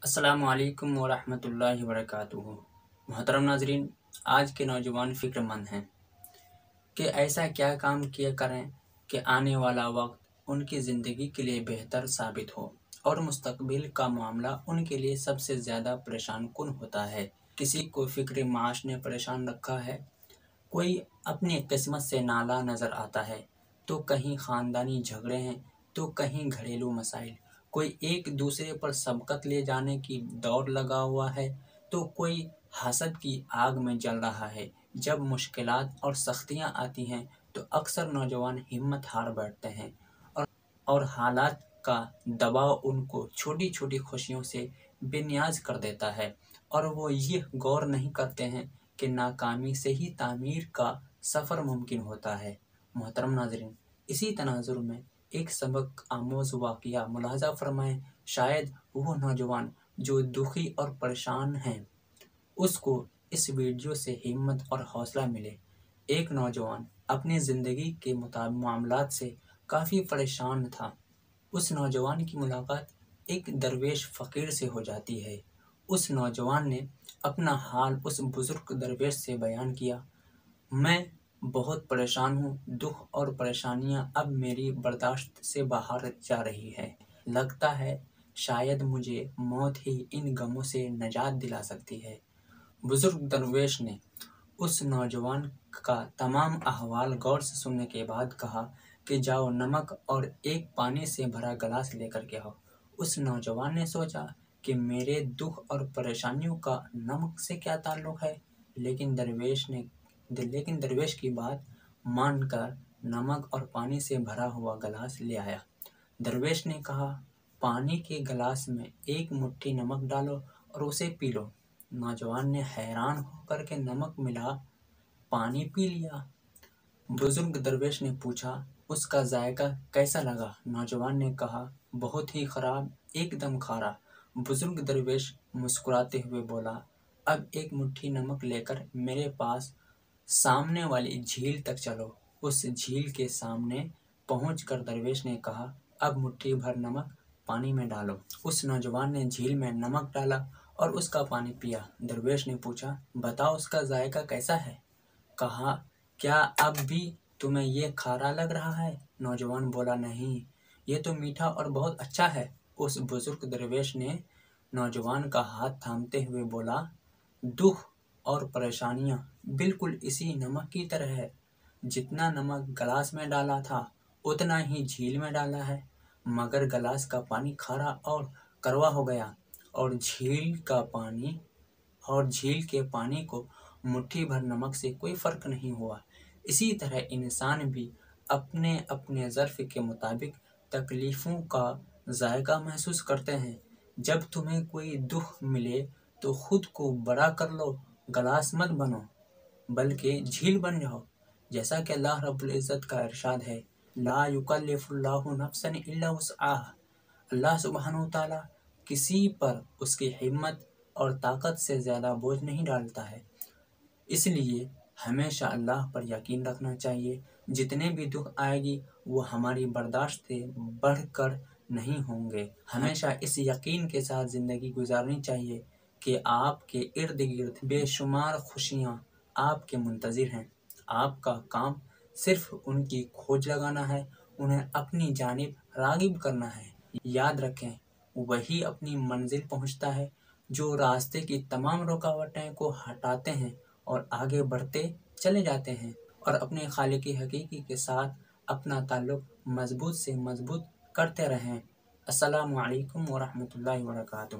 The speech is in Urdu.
السلام علیکم ورحمۃ اللہ وبرکاتہ۔ محترم ناظرین، آج کے نوجوان فکر مند ہیں کہ ایسا کیا کام کیا کریں کہ آنے والا وقت ان کی زندگی کے لیے بہتر ثابت ہو اور مستقبل کا معاملہ ان کے لیے سب سے زیادہ پریشان کن ہوتا ہے۔ کسی کو فکر معاش نے پریشان رکھا ہے، کوئی اپنی قسمت سے نالا نظر آتا ہے، تو کہیں خاندانی جھگڑے ہیں تو کہیں گھریلو مسائل، کوئی ایک دوسرے پر سبقت لے جانے کی دوڑ لگا ہوا ہے تو کوئی حسد کی آگ میں جل رہا ہے۔ جب مشکلات اور سختیاں آتی ہیں تو اکثر نوجوان ہمت ہار بیٹھتے ہیں اور حالات کا دباؤ ان کو چھوٹی چھوٹی خوشیوں سے بے نیاز کر دیتا ہے، اور وہ یہ غور نہیں کرتے ہیں کہ ناکامی سے ہی تعمیر کا سفر ممکن ہوتا ہے۔ محترم ناظرین، اسی تناظر میں ایک سبق آموز واقعہ ملاحظہ فرمائیں۔ شاید وہ نوجوان جو دکھی اور پریشان ہیں اس کو اس ویڈیو سے ہمت اور حوصلہ ملے۔ ایک نوجوان اپنی زندگی کے معاملات سے کافی پریشان تھا۔ اس نوجوان کی ملاقات ایک درویش فقیر سے ہو جاتی ہے۔ اس نوجوان نے اپنا حال اس بزرگ درویش سے بیان کیا۔ میں بہت پریشان ہوں، دکھ اور پریشانیاں اب میری برداشت سے باہر جا رہی ہے۔ لگتا ہے شاید مجھے موت ہی ان غموں سے نجات دلا سکتی ہے۔ بزرگ درویش نے اس نوجوان کا تمام احوال غور سے سننے کے بعد کہا کہ جاؤ، نمک اور ایک پانی سے بھرا گلاس لے کر کے آؤ۔ اس نوجوان نے سوچا کہ میرے دکھ اور پریشانیوں کا نمک سے کیا تعلق ہے، لیکن درویش کی بات مان کر نمک اور پانی سے بھرا ہوا گلاس لے آیا۔ درویش نے کہا، پانی کے گلاس میں ایک مٹھی نمک ڈالو اور اسے پی لو۔ نوجوان نے حیران ہو کر کے نمک ملا پانی پی لیا۔ بزرگ درویش نے پوچھا، اس کا ذائقہ کیسا لگا؟ نوجوان نے کہا، بہت ہی خراب، ایک دم کھارا۔ بزرگ درویش مسکراتے ہوئے بولا، اب ایک مٹھی نمک لے کر میرے پاس سامنے والی جھیل تک چلو۔ اس جھیل کے سامنے پہنچ کر درویش نے کہا، اب مٹھی بھر نمک پانی میں ڈالو۔ اس نوجوان نے جھیل میں نمک ڈالا اور اس کا پانی پیا۔ درویش نے پوچھا، بتاؤ اس کا ذائقہ کیسا ہے؟ کہا، کیا اب بھی تمہیں یہ کھارا لگ رہا ہے؟ نوجوان بولا، نہیں، یہ تو میٹھا اور بہت اچھا ہے۔ اس بزرگ درویش نے نوجوان کا ہاتھ تھامتے ہوئے بولا، دکھ اور پریشانیاں بالکل اسی نمک کی طرح ہے۔ جتنا نمک گلاس میں ڈالا تھا اتنا ہی جھیل میں ڈالا ہے، مگر گلاس کا پانی کھارا اور کڑوا ہو گیا، اور جھیل کے پانی کو مٹھی بھر نمک سے کوئی فرق نہیں ہوا۔ اسی طرح انسان بھی اپنے اپنے ظرف کے مطابق تکلیفوں کا ذائقہ محسوس کرتے ہیں۔ جب تمہیں کوئی دکھ ملے تو خود کو بڑا کر لو، گلاس مت بنو بلکہ جھیل بن جاؤ۔ جیسا کہ اللہ رب العزت کا ارشاد ہے، لا یکلف اللہ نفسا الا وسعہا۔ اللہ سبحانہ وتعالی کسی پر اس کی ہمت اور طاقت سے زیادہ بوجھ نہیں ڈالتا ہے، اس لیے ہمیشہ اللہ پر یقین رکھنا چاہیے۔ جتنے بھی دکھ آئے گی وہ ہماری برداشت سے بڑھ کر نہیں ہوں گے۔ ہمیشہ اس یقین کے ساتھ زندگی گزارنی چاہیے کہ آپ کے ارد گرد بے شمار خوشیاں آپ کے منتظر ہیں۔ آپ کا کام صرف ان کی کھوج لگانا ہے، انہیں اپنی جانب راغب کرنا ہے۔ یاد رکھیں، وہی اپنی منزل پہنچتا ہے جو راستے کی تمام رکاوٹیں کو ہٹاتے ہیں اور آگے بڑھتے چلے جاتے ہیں، اور اپنے خالق حقیقی کے ساتھ اپنا تعلق مضبوط سے مضبوط کرتے رہیں۔ السلام علیکم ورحمۃ اللہ وبرکاتہ۔